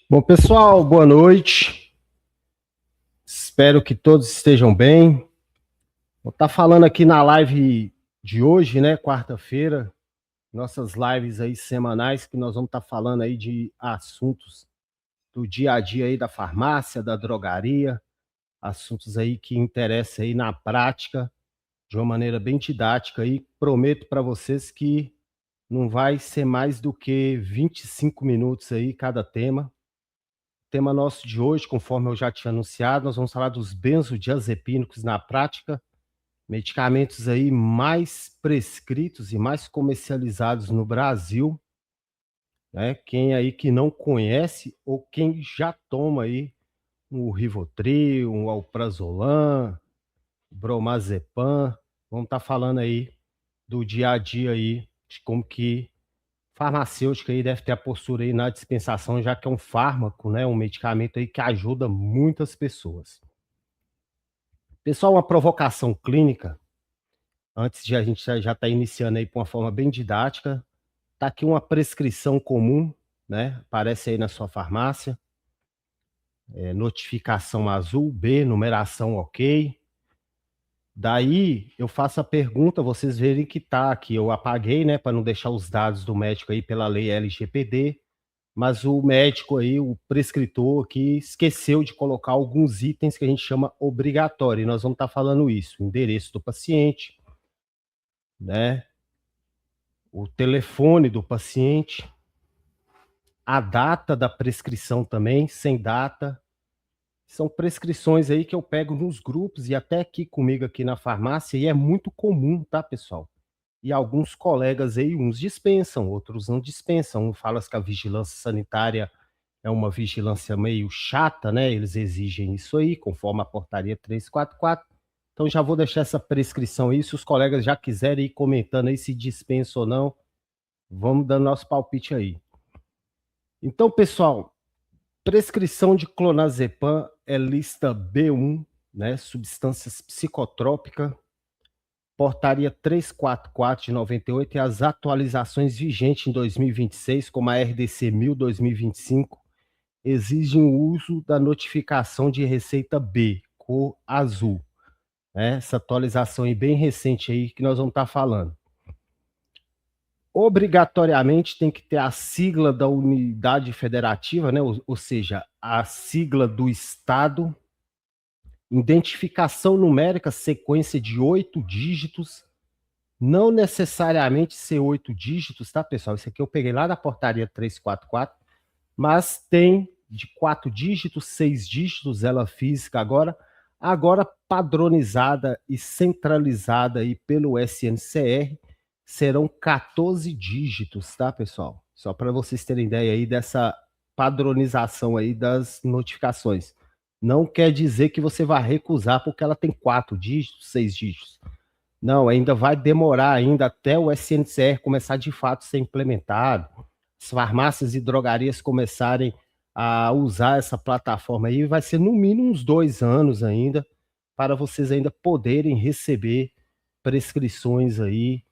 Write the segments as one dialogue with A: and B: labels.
A: Bom, pessoal, boa noite. Espero que todos estejam bem. Vou estar falando aqui na live de hoje, né, quarta-feira, nossas lives aí semanais, que nós vamos estar falando aí de assuntos do dia a dia aí da farmácia, da drogaria, assuntos aí que interessam aí na prática, de uma maneira bem didática aí. Prometo para vocês que não vai ser mais do que 25 minutos aí cada tema. Tema nosso de hoje, conforme eu já tinha anunciado, nós vamos falar dos benzodiazepínicos na prática, medicamentos aí mais prescritos e mais comercializados no Brasil, né? Quem aí que não conhece ou quem já toma aí o Rivotril, o Alprazolam, Bromazepam, vamos estar falando aí do dia a dia aí, de como que farmacêutica aí deve ter a postura aí na dispensação, já que é um fármaco, né, um medicamento aí que ajuda muitas pessoas. Pessoal, uma provocação clínica, antes de a gente já estar iniciando aí por uma forma bem didática, tá aqui uma prescrição comum, né, aparece aí na sua farmácia, notificação azul, B, numeração ok. Daí eu faço a pergunta, vocês verem que tá aqui, eu apaguei, né, para não deixar os dados do médico aí pela lei LGPD, mas o médico aí, o prescritor aqui, esqueceu de colocar alguns itens que a gente chama obrigatório, e nós vamos estar falando isso, o endereço do paciente, né, o telefone do paciente, a data da prescrição também, sem data, são prescrições aí que eu pego nos grupos e até aqui comigo aqui na farmácia, e é muito comum, tá, pessoal? E alguns colegas aí, uns dispensam, outros não dispensam, um fala que a vigilância sanitária é uma vigilância meio chata, né? Eles exigem isso aí, conforme a portaria 344. Então já vou deixar essa prescrição aí, se os colegas já quiserem ir comentando aí se dispensa ou não, vamos dando nosso palpite aí. Então, pessoal, prescrição de clonazepam é lista B1, né? Substâncias psicotrópicas, portaria 344 de 98 e as atualizações vigentes em 2026, como a RDC 1000/2025, exigem o uso da notificação de receita B, cor azul. Né? Essa atualização aí bem recente aí que nós vamos estar falando. Obrigatoriamente tem que ter a sigla da unidade federativa, né? Ou seja, a sigla do estado, identificação numérica, sequência de 8 dígitos, não necessariamente ser 8 dígitos, tá, pessoal? Isso aqui eu peguei lá da portaria 344, mas tem de 4 dígitos, 6 dígitos, ela física agora padronizada e centralizada aí pelo SNCR, serão 14 dígitos, tá, pessoal? Só para vocês terem ideia aí dessa padronização aí das notificações. Não quer dizer que você vai recusar porque ela tem 4 dígitos, 6 dígitos. Não, ainda vai demorar ainda até o SNCR começar de fato a ser implementado, as farmácias e drogarias começarem a usar essa plataforma aí, vai ser no mínimo uns 2 anos ainda, para vocês ainda poderem receber prescrições aí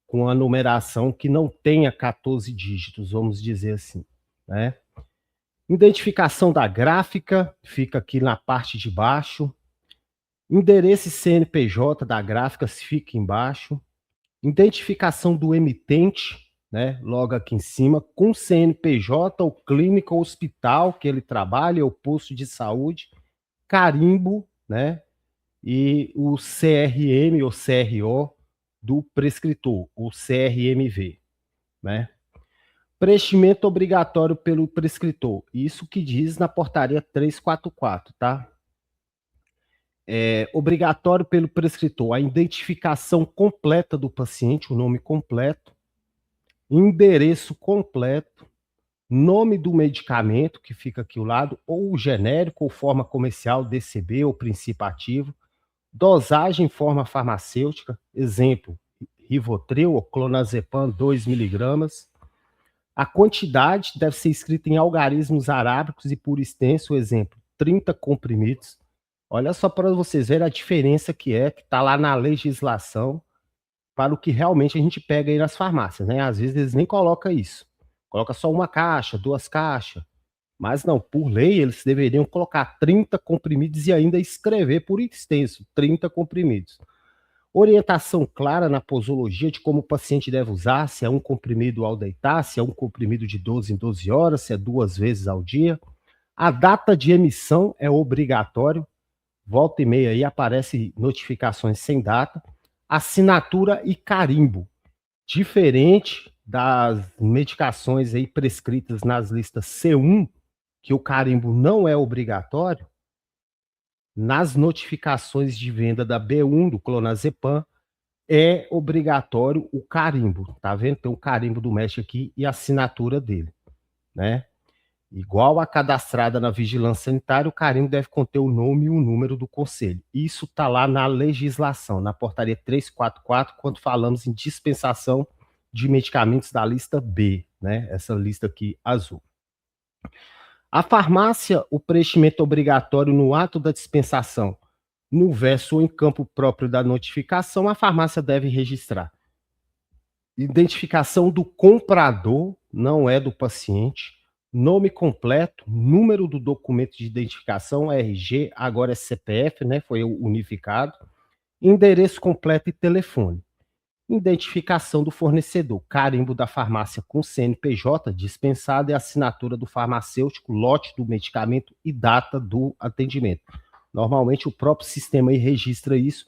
A: com a numeração que não tenha 14 dígitos, vamos dizer assim, né? Identificação da gráfica, fica aqui na parte de baixo. Endereço CNPJ da gráfica fica embaixo. Identificação do emitente, né? Logo aqui em cima, com CNPJ, ou clínica ou hospital que ele trabalha, ou posto de saúde, carimbo, né? E o CRM ou CRO do prescritor, o CRMV, né? Preenchimento obrigatório pelo prescritor, isso que diz na portaria 344, tá? Obrigatório pelo prescritor a identificação completa do paciente, o nome completo, endereço completo, nome do medicamento, que fica aqui ao lado, ou genérico, ou forma comercial, DCB, ou princípio ativo, dosagem em forma farmacêutica, exemplo, Rivotril ou clonazepam 2 miligramas, a quantidade deve ser escrita em algarismos arábicos e por extenso, exemplo, 30 comprimidos. Olha só para vocês verem a diferença que está lá na legislação para o que realmente a gente pega aí nas farmácias, né? Às vezes eles nem colocam isso. coloca só uma caixa, 2 caixas. Mas não, por lei eles deveriam colocar 30 comprimidos e ainda escrever por extenso, 30 comprimidos. Orientação clara na posologia de como o paciente deve usar, se é um comprimido ao deitar, se é um comprimido de 12 em 12 horas, se é 2 vezes ao dia. A data de emissão é obrigatório, volta e meia aí aparece notificações sem data. Assinatura e carimbo, diferente das medicações aí prescritas nas listas C1, que o carimbo não é obrigatório. Nas notificações de venda da B1 do clonazepam é obrigatório o carimbo, tá vendo? Tem o carimbo do mestre aqui e a assinatura dele, né? Igual a cadastrada na vigilância sanitária, o carimbo deve conter o nome e o número do conselho. Isso está lá na legislação, na portaria 344, quando falamos em dispensação de medicamentos da lista B, né? Essa lista aqui azul. A farmácia, o preenchimento obrigatório no ato da dispensação, no verso ou em campo próprio da notificação, a farmácia deve registrar identificação do comprador, não é do paciente, nome completo, número do documento de identificação, RG, agora é CPF, né? Foi unificado, endereço completo e telefone. Identificação do fornecedor, carimbo da farmácia com CNPJ dispensado e assinatura do farmacêutico, lote do medicamento e data do atendimento. Normalmente o próprio sistema aí registra isso,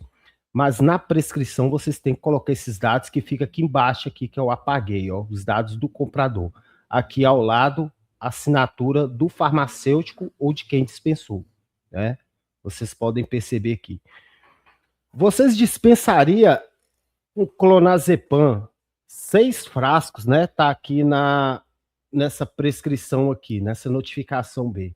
A: mas na prescrição vocês têm que colocar esses dados que fica aqui embaixo, aqui que eu apaguei, ó, os dados do comprador. Aqui ao lado, a assinatura do farmacêutico ou de quem dispensou, né? Vocês podem perceber aqui. Vocês dispensariam o clonazepam, 6 frascos, né? Tá aqui nessa prescrição aqui, nessa notificação B.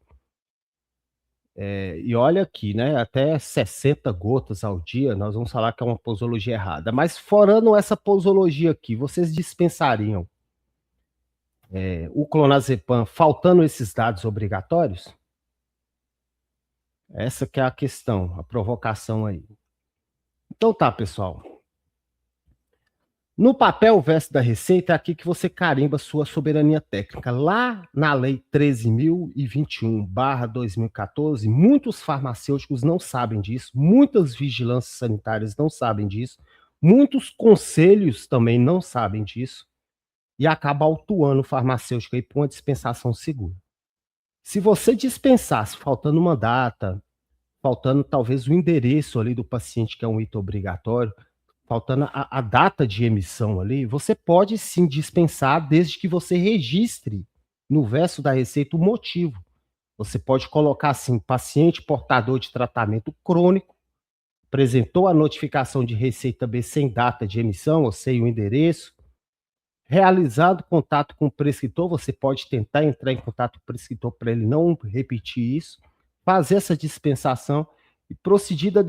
A: E olha aqui, né? Até 60 gotas ao dia, nós vamos falar que é uma posologia errada. Mas forando essa posologia aqui, vocês dispensariam o clonazepam faltando esses dados obrigatórios? Essa que é a questão, a provocação aí. Então tá, pessoal. No papel verso da receita é aqui que você carimba sua soberania técnica. Lá na Lei 13.021/2014, muitos farmacêuticos não sabem disso, muitas vigilâncias sanitárias não sabem disso, muitos conselhos também não sabem disso, e acaba autuando o farmacêutico aí por uma dispensação segura. Se você dispensasse faltando uma data, faltando talvez o endereço ali do paciente, que é um item obrigatório, faltando a data de emissão ali, você pode sim dispensar desde que você registre no verso da receita o motivo. Você pode colocar assim, paciente portador de tratamento crônico, apresentou a notificação de receita B sem data de emissão ou sem o endereço, realizado contato com o prescritor, você pode tentar entrar em contato com o prescritor para ele não repetir isso, fazer essa dispensação e procedida a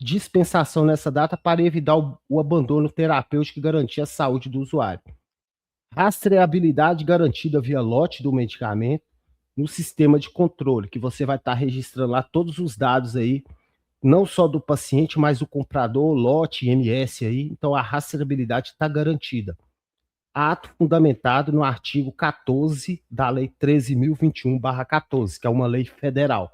A: dispensação nessa data para evitar o abandono terapêutico e garantir a saúde do usuário. Rastreabilidade garantida via lote do medicamento no sistema de controle, que você vai estar registrando lá todos os dados aí, não só do paciente, mas do comprador, lote, IMS aí, então a rastreabilidade está garantida. Ato fundamentado no artigo 14 da Lei 13.021/14, que é uma lei federal.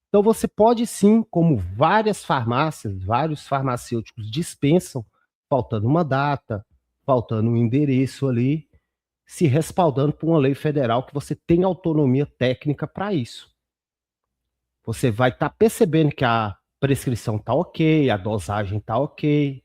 A: Então você pode sim, como várias farmácias, vários farmacêuticos dispensam, faltando uma data, faltando um endereço ali, se respaldando por uma lei federal que você tem autonomia técnica para isso. Você vai estar percebendo que a prescrição está ok, a dosagem está ok,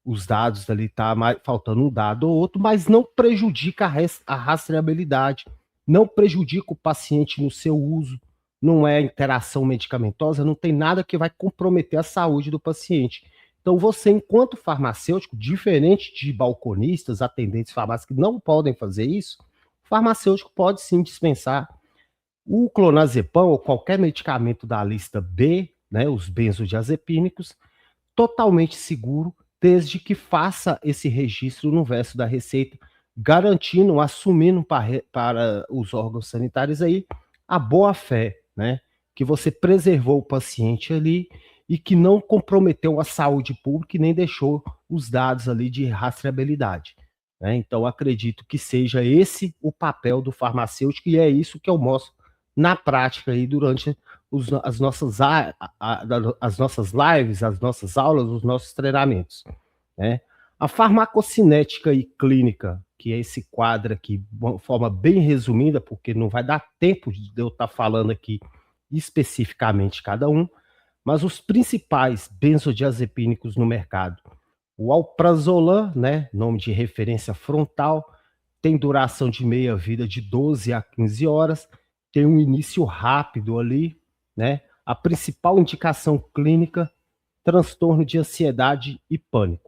A: os dados ali tá faltando um dado ou outro, mas não prejudica a rastreabilidade, não prejudica o paciente no seu uso, não é interação medicamentosa, não tem nada que vai comprometer a saúde do paciente. Então você, enquanto farmacêutico, diferente de balconistas, atendentes farmácios que não podem fazer isso, o farmacêutico pode sim dispensar o clonazepam ou qualquer medicamento da lista B, né, os benzodiazepínicos, totalmente seguro, desde que faça esse registro no verso da receita, garantindo, assumindo para os órgãos sanitários aí a boa-fé, né? Que você preservou o paciente ali e que não comprometeu a saúde pública e nem deixou os dados ali de rastreabilidade. né? Então, acredito que seja esse o papel do farmacêutico e é isso que eu mostro na prática aí durante as nossas, as nossas lives, as nossas aulas, os nossos treinamentos, né? A farmacocinética e clínica, que é esse quadro aqui, de uma forma bem resumida, porque não vai dar tempo de eu estar falando aqui especificamente cada um, mas os principais benzodiazepínicos no mercado. O alprazolam, né, nome de referência frontal, tem duração de meia-vida de 12 a 15 horas, tem um início rápido ali, né? A principal indicação clínica, transtorno de ansiedade e pânico.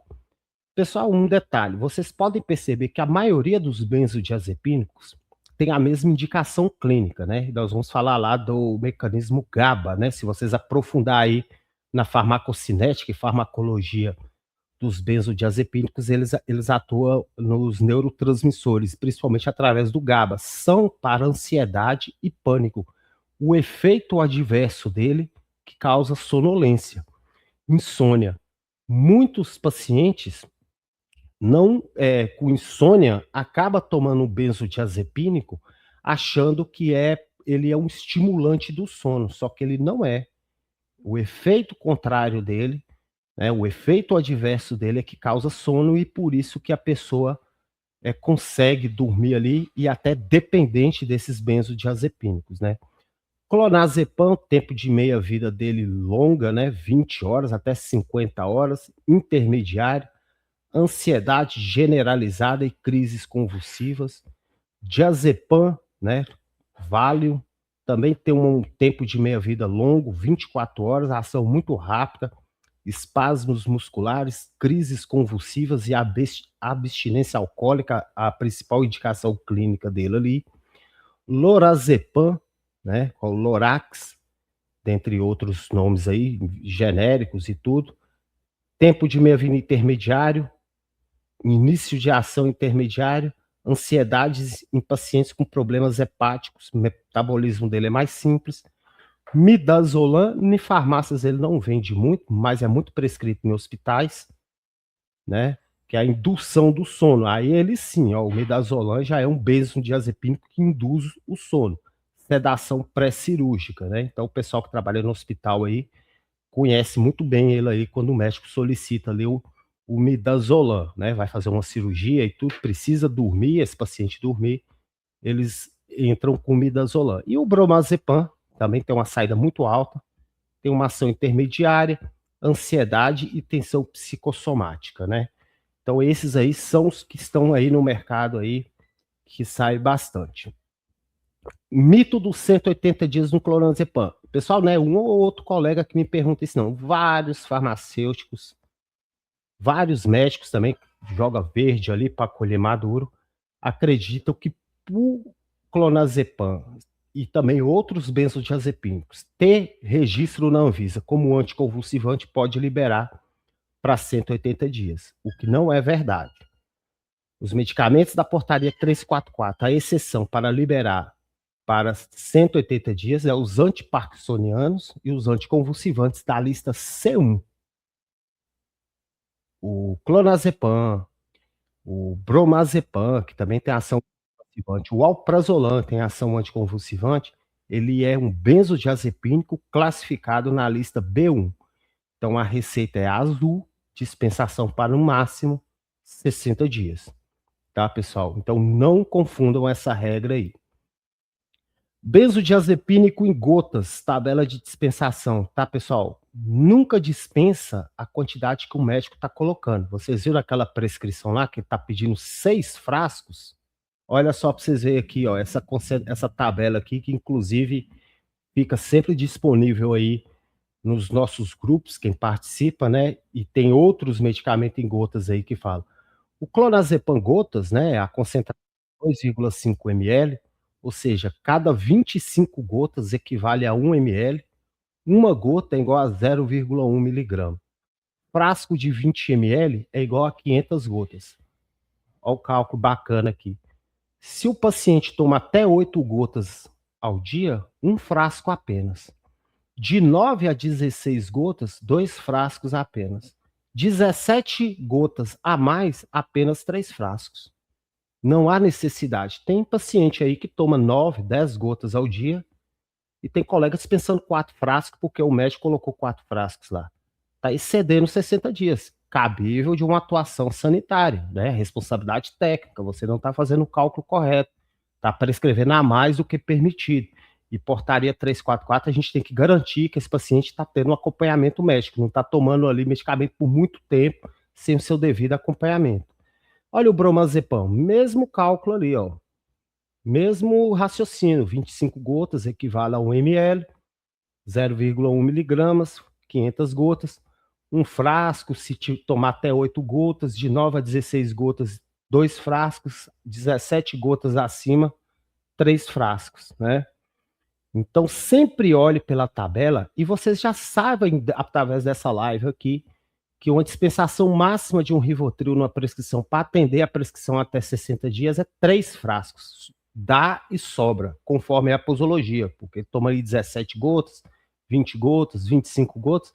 A: Pessoal, um detalhe, vocês podem perceber que a maioria dos benzodiazepínicos tem a mesma indicação clínica, né? Nós vamos falar lá do mecanismo GABA, né? Se vocês aprofundar aí na farmacocinética e farmacologia dos benzodiazepínicos, eles atuam nos neurotransmissores, principalmente através do GABA. São para ansiedade e pânico. O efeito adverso dele que causa sonolência, insônia. Muitos pacientes não com insônia acaba tomando um benzodiazepínico achando que ele é um estimulante do sono, só que ele não é. O efeito contrário dele, né, o efeito adverso dele é que causa sono e por isso que a pessoa consegue dormir ali e até dependente desses benzodiazepínicos, né? Clonazepam, tempo de meia-vida dele longa, né? 20 horas até 50 horas, intermediário, ansiedade generalizada e crises convulsivas. Diazepam, né? Valium, também tem um tempo de meia-vida longo, 24 horas, ação muito rápida, espasmos musculares, crises convulsivas e abstinência alcoólica, a principal indicação clínica dele ali. Lorazepam, né, o Lorax, dentre outros nomes aí, genéricos e tudo. Tempo de meia-vida intermediário, início de ação intermediário, ansiedades em pacientes com problemas hepáticos, o metabolismo dele é mais simples. Midazolam, em farmácias ele não vende muito, mas é muito prescrito em hospitais, né? Que é a indução do sono. Aí ele sim, ó, o midazolam já é um benzodiazepínico que induz o sono. Sedação pré-cirúrgica, né? Então o pessoal que trabalha no hospital aí conhece muito bem ele aí quando o médico solicita ali o midazolam, né? Vai fazer uma cirurgia e tudo, precisa dormir, esse paciente dormir, eles entram com midazolam. E o bromazepam também tem uma saída muito alta, tem uma ação intermediária, ansiedade e tensão psicossomática, né? Então esses aí são os que estão aí no mercado aí, que sai bastante. Mito dos 180 dias no clonazepam. Pessoal, né, um ou outro colega que me pergunta isso não, vários farmacêuticos, vários médicos também, joga verde ali para colher maduro, acreditam que o clonazepam e também outros benzodiazepínicos ter registro na Anvisa como anticonvulsivante pode liberar para 180 dias, o que não é verdade. Os medicamentos da portaria 344, a exceção para liberar para 180 dias é os antiparkinsonianos e os anticonvulsivantes da lista C1. O clonazepam, o bromazepam, que também tem ação anticonvulsivante, o alprazolam tem ação anticonvulsivante, ele é um benzodiazepínico classificado na lista B1. Então a receita é azul, dispensação para no máximo 60 dias. Tá, pessoal? Então não confundam essa regra aí. Benzodiazepínico em gotas, tabela de dispensação, tá, pessoal? Nunca dispensa a quantidade que o médico está colocando. Vocês viram aquela prescrição lá que está pedindo 6 frascos? Olha só para vocês verem aqui, ó, essa tabela aqui, que inclusive fica sempre disponível aí nos nossos grupos, quem participa, né? E tem outros medicamentos em gotas aí que falam. O clonazepam gotas, né, a concentração 2,5 ml, ou seja, cada 25 gotas equivale a 1 ml, uma gota é igual a 0,1 miligrama. Frasco de 20 ml é igual a 500 gotas. Olha o cálculo bacana aqui. Se o paciente toma até 8 gotas ao dia, um frasco apenas. De 9 a 16 gotas, 2 frascos apenas. 17 gotas a mais, apenas 3 frascos. Não há necessidade. Tem paciente aí que toma 9, 10 gotas ao dia e tem colega dispensando 4 frascos porque o médico colocou 4 frascos lá. Está excedendo 60 dias. Cabível de uma atuação sanitária, né? Responsabilidade técnica. Você não está fazendo o cálculo correto. Está prescrevendo a mais do que permitido. E portaria 344, a gente tem que garantir que esse paciente está tendo um acompanhamento médico, não está tomando ali medicamento por muito tempo sem o seu devido acompanhamento. Olha o bromazepam, mesmo cálculo ali, ó. Mesmo raciocínio, 25 gotas equivale a 1 ml, 0,1 miligramas, 500 gotas. Um frasco, se tomar até 8 gotas, de 9 a 16 gotas, 2 frascos, 17 gotas acima, 3 frascos, né? Então, sempre olhe pela tabela e vocês já sabem, através dessa live aqui, que uma dispensação máxima de um Rivotril numa prescrição para atender a prescrição até 60 dias é 3 frascos. Dá e sobra, conforme a posologia, porque toma ali 17 gotas, 20 gotas, 25 gotas,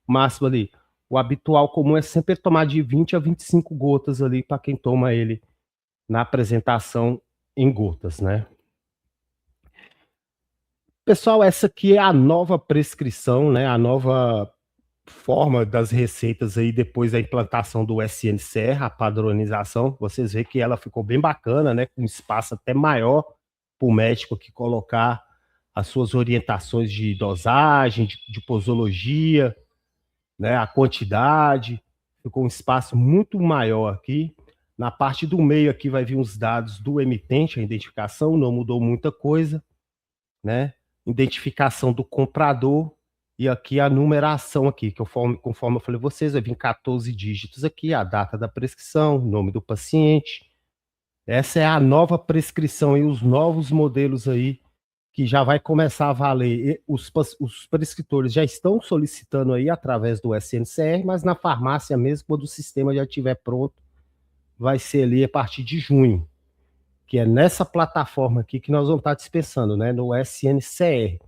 A: máximo ali. O habitual comum é sempre tomar de 20 a 25 gotas ali para quem toma ele na apresentação em gotas, né? Pessoal, essa aqui é a nova prescrição, né? A nova forma das receitas aí depois da implantação do SNCR, a padronização. Vocês veem que ela ficou bem bacana, né? Com espaço até maior para o médico aqui colocar as suas orientações de dosagem, de posologia, né? A quantidade. Ficou um espaço muito maior aqui. Na parte do meio aqui vai vir os dados do emitente, a identificação, não mudou muita coisa, né? Identificação do comprador e aqui a numeração aqui, que conforme eu falei vocês, vai vir 14 dígitos aqui, a data da prescrição, nome do paciente. Essa é a nova prescrição e os novos modelos aí que já vai começar a valer. Os prescritores já estão solicitando aí através do SNCR, mas na farmácia mesmo, quando o sistema já estiver pronto, vai ser ali a partir de junho, que é nessa plataforma aqui que nós vamos estar dispensando, né, no SNCR.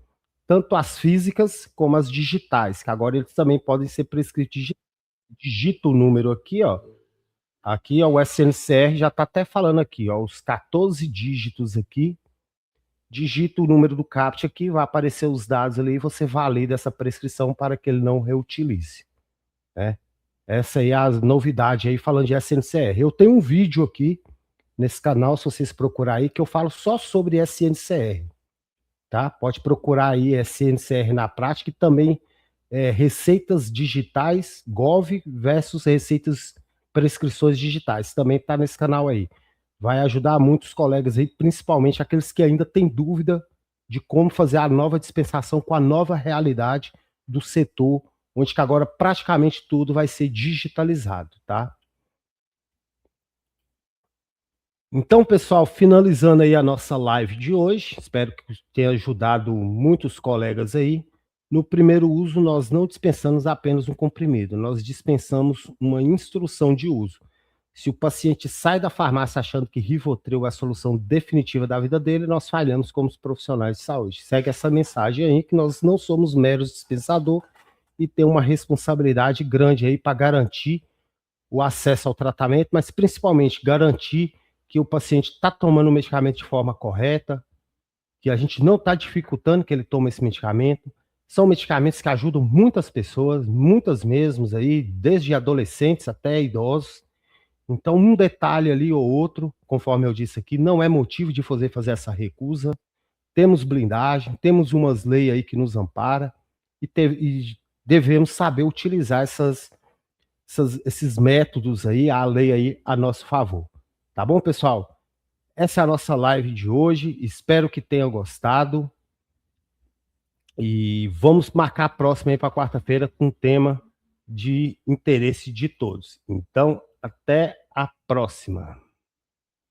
A: Tanto as físicas como as digitais, que agora eles também podem ser prescritos. Digita o número aqui, ó. Aqui, ó, o SNCR já está até falando aqui, ó, os 14 dígitos aqui. Digita o número do CAPT aqui, vai aparecer os dados ali e você valida essa prescrição para que ele não reutilize, né? Essa aí é a novidade aí falando de SNCR. Eu tenho um vídeo aqui nesse canal, se vocês procurar aí, que eu falo só sobre SNCR. Tá? Pode procurar aí SNCR na prática e também receitas digitais, Gov versus receitas prescrições digitais. Também está nesse canal aí. Vai ajudar muitos colegas aí, principalmente aqueles que ainda têm dúvida de como fazer a nova dispensação com a nova realidade do setor, onde que agora praticamente tudo vai ser digitalizado, tá? Então, pessoal, finalizando aí a nossa live de hoje, espero que tenha ajudado muitos colegas aí. No primeiro uso, nós não dispensamos apenas um comprimido, nós dispensamos uma instrução de uso. Se o paciente sai da farmácia achando que Rivotril é a solução definitiva da vida dele, nós falhamos como profissionais de saúde. Segue essa mensagem aí, que nós não somos meros dispensador e tem uma responsabilidade grande aí para garantir o acesso ao tratamento, mas principalmente garantir que o paciente está tomando o medicamento de forma correta, que a gente não está dificultando que ele tome esse medicamento. São medicamentos que ajudam muitas pessoas, muitas mesmo aí, desde adolescentes até idosos. Então, um detalhe ali ou outro, conforme eu disse aqui, não é motivo de fazer essa recusa. Temos blindagem, temos umas leis aí que nos ampara e devemos saber utilizar esses métodos aí, a lei aí a nosso favor. Tá bom, pessoal? Essa é a nossa live de hoje. Espero que tenham gostado. E vamos marcar a próxima aí para quarta-feira com um tema de interesse de todos. Então, até a próxima.